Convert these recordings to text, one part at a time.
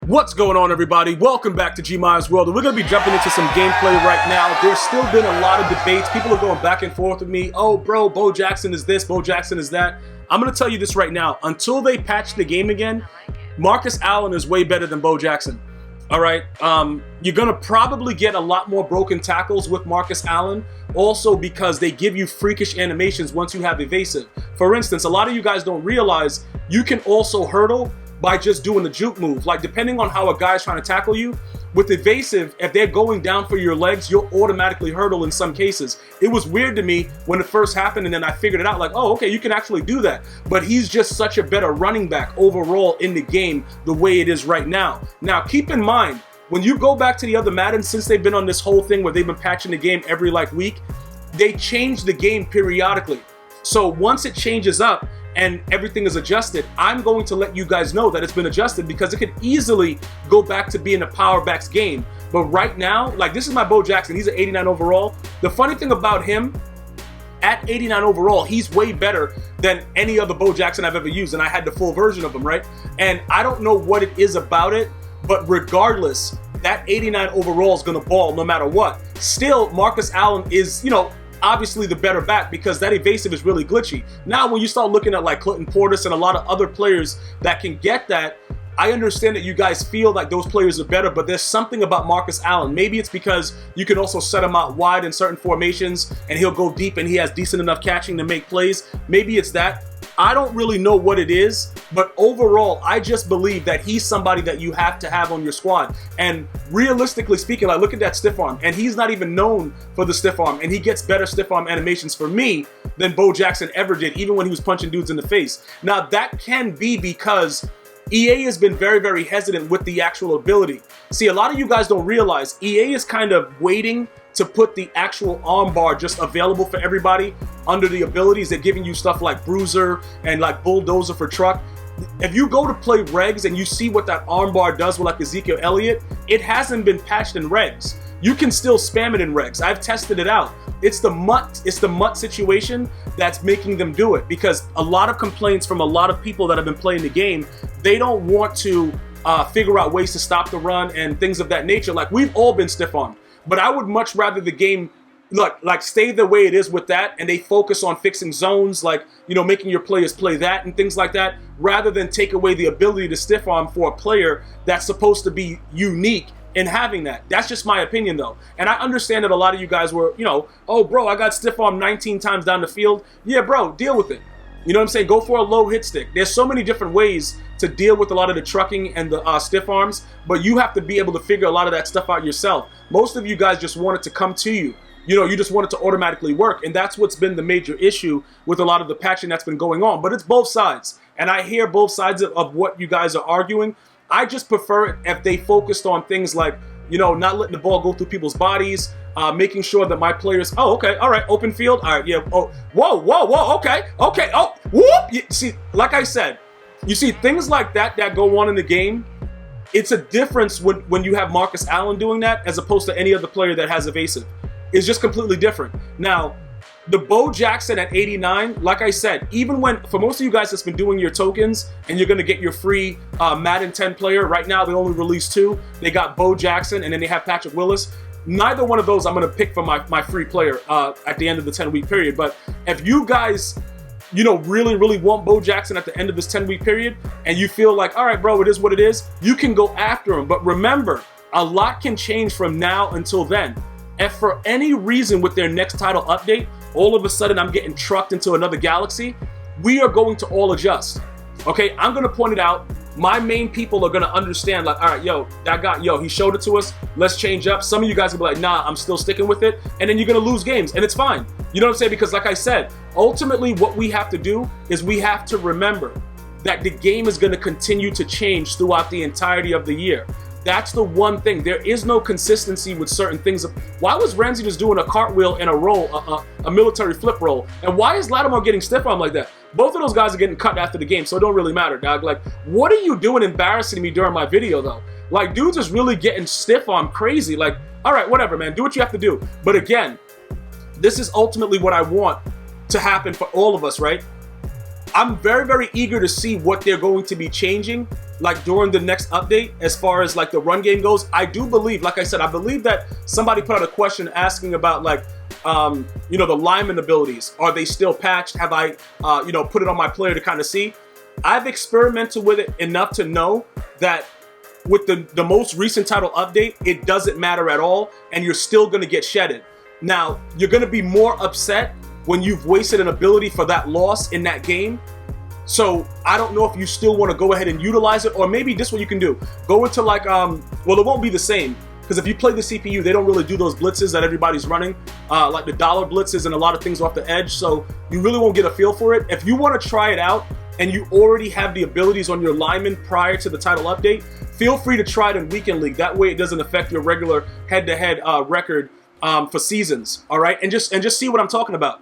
What's going on, everybody? Welcome back to GmiasWorld. We're going to be jumping into some gameplay right now. There's still been a lot of debates. People are going back and forth with me. Oh, bro, Bo Jackson is this, Bo Jackson is that. I'm going to tell you this right now. Until they patch the game again, Marcus Allen is way better than Bo Jackson. All right? You're going to probably get a lot more broken tackles with Marcus Allen, also because they give you freakish animations once you have evasive. For instance, a lot of you guys don't realize you can also hurdle by just doing the juke move. Like, depending on how a guy's trying to tackle you, with evasive, if they're going down for your legs, you'll automatically hurdle in some cases. It was weird to me when it first happened, and then I figured it out, like, oh, okay, you can actually do that. But he's just such a better running back overall in the game the way it is right now. Now, keep in mind, when you go back to the other Madden, since they've been on this whole thing where they've been patching the game every week, they change the game periodically. So once it changes up, and everything is adjusted, I'm going to let you guys know that it's been adjusted, because it could easily go back to being a power backs game. But right now, like, this is my Bo Jackson. He's an 89 overall. The funny thing about him, at 89 overall, he's way better than any other Bo Jackson I've ever used, and I had the full version of him, right? And I don't know what it is about it, but regardless, that 89 overall is going to ball no matter what. Still, Marcus Allen is, obviously the better back, because that evasive is really glitchy. Now, when you start looking at like Clinton Portis and a lot of other players that can get that, I understand that you guys feel like those players are better, but there's something about Marcus Allen. Maybe it's because you can also set him out wide in certain formations and he'll go deep and he has decent enough catching to make plays. Maybe it's that. I don't really know what it is, but overall, I just believe that he's somebody that you have to have on your squad. And realistically speaking, like, look at that stiff arm, and he's not even known for the stiff arm, and he gets better stiff arm animations for me than Bo Jackson ever did, even when he was punching dudes in the face. Now, that can be because EA has been very, very hesitant with the actual ability. See, a lot of you guys don't realize EA is kind of waiting to put the actual arm bar just available for everybody under the abilities. They're giving you stuff like Bruiser and like Bulldozer for truck. If you go to play regs and you see what that arm bar does with like Ezekiel Elliott, it hasn't been patched in regs. You can still spam it in regs. I've tested it out. It's the MUT situation that's making them do it, because a lot of complaints from a lot of people that have been playing the game, they don't want to figure out ways to stop the run and things of that nature. Like, we've all been stiff armed. But I would much rather the game like stay the way it is with that, and they focus on fixing zones, like, making your players play that and things like that, rather than take away the ability to stiff arm for a player that's supposed to be unique in having that. That's just my opinion, though. And I understand that a lot of you guys were, oh, bro, I got stiff arm 19 times down the field. Yeah, bro, deal with it. You know what I'm saying? Go for a low hit stick. There's so many different ways to deal with a lot of the trucking and the stiff arms, but you have to be able to figure a lot of that stuff out yourself. Most of you guys just want it to come to you. You just want it to automatically work, and that's what's been the major issue with a lot of the patching that's been going on. But it's both sides, and I hear both sides of what you guys are arguing. I just prefer it if they focused on things like, not letting the ball go through people's bodies, making sure that my players, oh, okay, all right, open field, all right, yeah, oh, whoa, okay, oh, whoop. You see, like I said, you see things like that go on in the game. It's a difference when you have Marcus Allen doing that as opposed to any other player that has evasive. It's just completely different. Now, the Bo Jackson at 89, like I said, even when, for most of you guys that's been doing your tokens and you're going to get your free Madden 10 player, right now they only released 2. They got Bo Jackson and then they have Patrick Willis. Neither one of those I'm going to pick for my free player at the end of the 10-week period. But if you guys, really, really want Bo Jackson at the end of this 10-week period, and you feel like, all right, bro, it is what it is, you can go after him. But remember, a lot can change from now until then. If for any reason with their next title update, all of a sudden I'm getting trucked into another galaxy, we are going to all adjust. Okay, I'm going to point it out. My main people are going to understand, like, all right, he showed it to us. Let's change up. Some of you guys will be like, nah, I'm still sticking with it. And then you're going to lose games, and it's fine. You know what I'm saying? Because like I said, ultimately what we have to do is we have to remember that the game is going to continue to change throughout the entirety of the year. That's the one thing. There is no consistency with certain things. Why was Ramsey just doing a cartwheel and a roll, a military flip roll? And why is Lattimore getting stiff arm like that? Both of those guys are getting cut after the game, so it don't really matter, dog. Like, what are you doing embarrassing me during my video, though? Like, dudes is really getting stiff arm crazy. Like, all right, whatever, man. Do what you have to do. But again, this is ultimately what I want to happen for all of us, right? I'm very, very eager to see what they're going to be changing like during the next update as far as like the run game goes. I do believe, like I said, I believe that somebody put out a question asking about like, you know, the lineman abilities. Are they still patched? Have I, you know, put it on my player to kind of see? I've experimented with it enough to know that with the most recent title update, it doesn't matter at all, and you're still going to get shedded. Now, you're going to be more upset when you've wasted an ability for that loss in that game. So I don't know if you still want to go ahead and utilize it, or maybe this what you can do. Go into like, well, it won't be the same, because if you play the CPU, they don't really do those blitzes that everybody's running, like the dollar blitzes and a lot of things off the edge, so you really won't get a feel for it. If you want to try it out, and you already have the abilities on your lineman prior to the title update, feel free to try it in Weekend League. That way it doesn't affect your regular head-to-head record for seasons, all right? And just see what I'm talking about.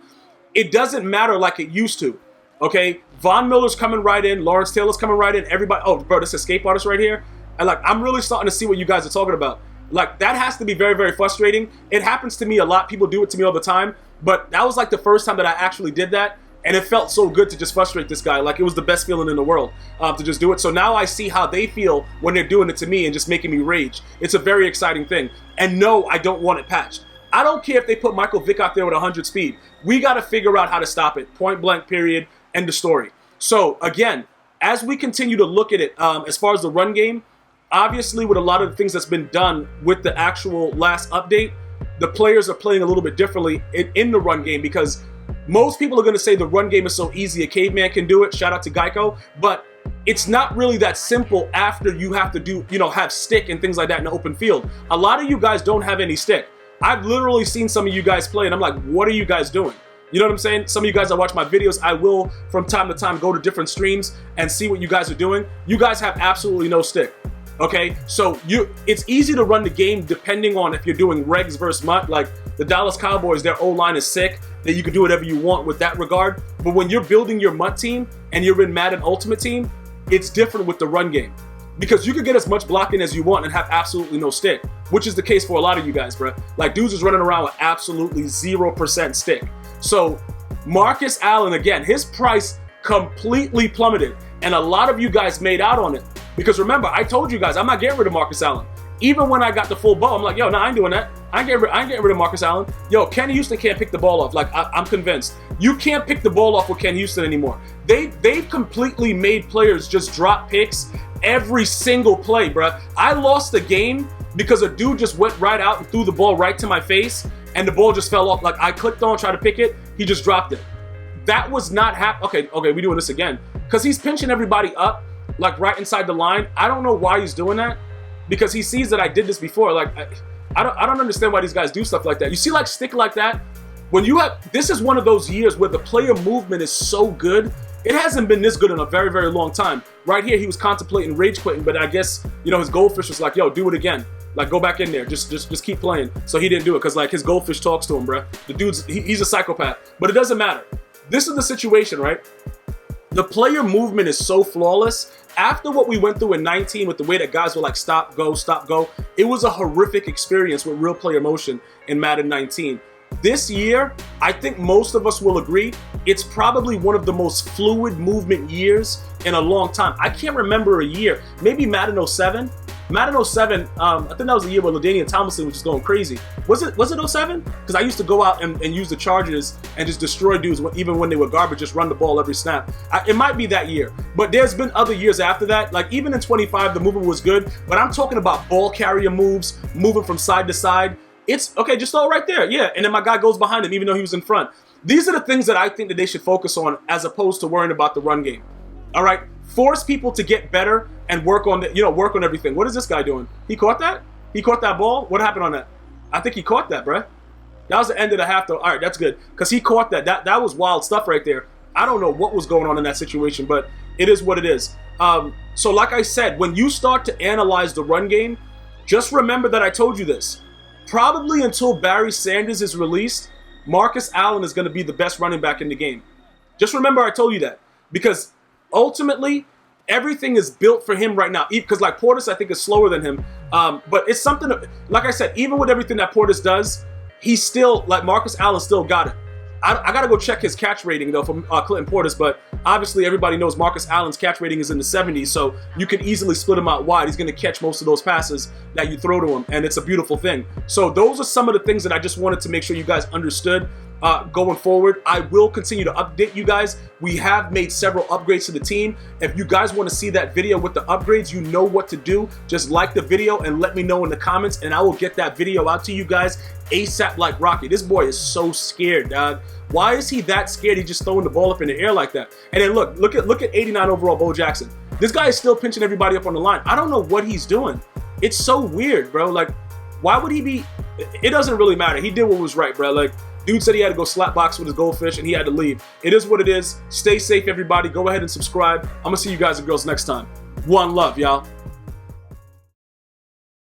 It doesn't matter like it used to, okay? Von Miller's coming right in. Lawrence Taylor's coming right in. Everybody, oh, bro, this escape artist right here. And like, I'm really starting to see what you guys are talking about. Like, that has to be very, very frustrating. It happens to me a lot. People do it to me all the time. But that was like the first time that I actually did that. And it felt so good to just frustrate this guy. Like, it was the best feeling in the world to just do it. So now I see how they feel when they're doing it to me and just making me rage. It's a very exciting thing. And no, I don't want it patched. I don't care if they put Michael Vick out there with 100 speed. We got to figure out how to stop it. Point blank, period, end of story. So, again, as we continue to look at it, as far as the run game, obviously with a lot of the things that's been done with the actual last update, the players are playing a little bit differently in the run game, because most people are going to say the run game is so easy, a caveman can do it. Shout out to Geico. But it's not really that simple after you have to do, you know, have stick and things like that in the open field. A lot of you guys don't have any stick. I've literally seen some of you guys play, and I'm like, what are you guys doing? You know what I'm saying? Some of you guys that watch my videos, I will from time to time go to different streams and see what you guys are doing. You guys have absolutely no stick. Okay, so it's easy to run the game depending on if you're doing regs versus MUT. Like the Dallas Cowboys, their O-line is sick, that you can do whatever you want with that regard. But when you're building your MUT team and you're in Madden Ultimate Team, it's different with the run game. Because you can get as much blocking as you want and have absolutely no stick, which is the case for a lot of you guys, bro. Like, dudes is running around with absolutely 0% stick. So Marcus Allen, again, his price completely plummeted, and a lot of you guys made out on it. Because remember, I told you guys, I'm not getting rid of Marcus Allen. Even when I got the full bow, I'm like, yo, no, I ain't doing that. I ain't getting rid of Marcus Allen. Yo, Ken Houston can't pick the ball off. Like, I'm convinced. You can't pick the ball off with Ken Houston anymore. They've completely made players just drop picks every single play, bruh. I lost the game because a dude just went right out and threw the ball right to my face, and the ball just fell off. Like, I clicked on, tried to pick it, he just dropped it. That was not Okay, we doing this again. Because he's pinching everybody up, like right inside the line. I don't know why he's doing that, because he sees that I did this before. Like, I don't understand why these guys do stuff like that. You see, like, stick like that, when you have, this is one of those years where the player movement is so good. It hasn't been this good in a very, very long time. Right here, he was contemplating rage quitting, but I guess, you know, his goldfish was like, yo, do it again. Like, go back in there. Just keep playing. So he didn't do it because, like, his goldfish talks to him, bro. The dude's, he's a psychopath. But it doesn't matter. This is the situation, right? The player movement is so flawless. After what we went through in 19 with the way that guys were like, stop, go, it was a horrific experience with real player motion in Madden 19. This year, I think most of us will agree, it's probably one of the most fluid movement years in a long time. I can't remember a year. Maybe Madden 07? Madden 07, I think that was the year where LaDainian Tomlinson was just going crazy. Was it 07? Because I used to go out and use the Chargers and just destroy dudes even when they were garbage, just run the ball every snap. It might be that year. But there's been other years after that. Like, even in 25, the movement was good. But I'm talking about ball carrier moves, moving from side to side. It's, okay, just all right there, yeah. And then my guy goes behind him even though he was in front. These are the things that I think that they should focus on as opposed to worrying about the run game. All right? Force people to get better and work on work on everything. What is this guy doing? He caught that? He caught that ball? What happened on that? I think he caught that, bruh. That was the end of the half, though. All right, that's good. Because he caught that. That was wild stuff right there. I don't know what was going on in that situation, but it is what it is. So like I said, when you start to analyze the run game, just remember that I told you this. Probably until Barry Sanders is released, Marcus Allen is going to be the best running back in the game. Just remember I told you that. Because ultimately, everything is built for him right now. Because like Portis, I think, is slower than him. But it's something, like I said, even with everything that Portis does, he's still, like Marcus Allen still got it. I got to go check his catch rating, though, from Clinton Portis. But Obviously, everybody knows Marcus Allen's catch rating is in the 70s, so you can easily split him out wide. He's going to catch most of those passes that you throw to him, and it's a beautiful thing. So those are some of the things that I just wanted to make sure you guys understood. Going forward, I will continue to update you guys. We have made several upgrades to the team. If you guys want to see that video with the upgrades, you know what to do. Just like the video and let me know in the comments, and I will get that video out to you guys ASAP like Rocky. This boy is so scared, dog. Why is he that scared? He's just throwing the ball up in the air like that. And then look at 89 overall Bo Jackson. This guy is still pinching everybody up on the line. I don't know what he's doing. It's so weird, bro. Like, why would he be? It doesn't really matter. He did what was right, bro. Like, dude said he had to go slap box with his goldfish and he had to leave. It is what it is. Stay safe, everybody. Go ahead and subscribe. I'm gonna see you guys and girls next time. One love, y'all.